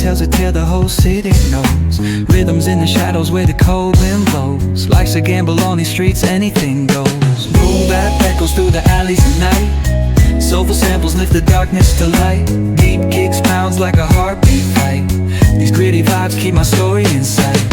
tells a tale the whole city knows. Rhythms in the shadows where the cold wind blows. Life's a gamble on these streets, anything goes. Boom bap echoes through the alleys at night. Soulful samples lift the darkness to light. Deep kicks pounds like a heartbeat fight. These gritty vibes keep my story in sight.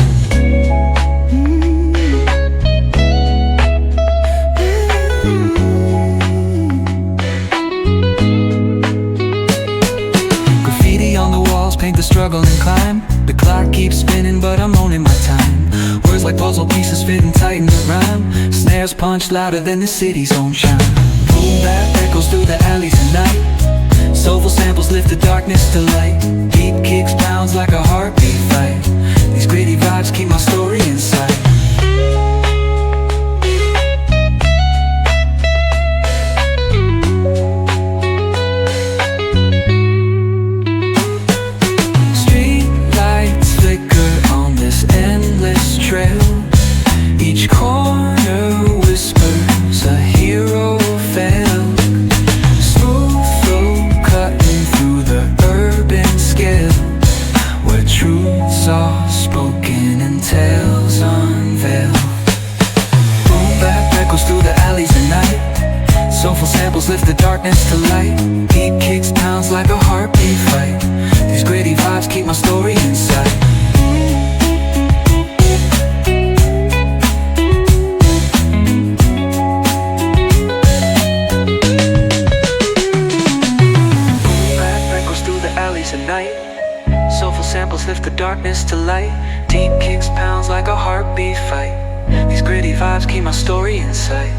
Paint the struggle and climb. The clock keeps spinning but I'm owning my time. Words like puzzle pieces fitting tight in the rhyme. Snares punch louder than the city's own chime. Boom bap echoes through the alleys at night. Soulful samples lift the darkness to light. Deep kicks pounds like a heartbeat fight. These gritty vibes keep my story in sight. Each corner whispers a hero fell. Smooth flow cutting through the urban scale, where truths are spoken and tales unveiled. Boom bap echoes through the alleys at night. Soulful samples lift the darkness to light. Deep kicks pounds like a heartbeat fight. These gritty vibes keep my story in sight. At night, soulful samples lift the darkness to light. Deep kicks pounds like a heartbeat fight. These gritty vibes keep my story in sight.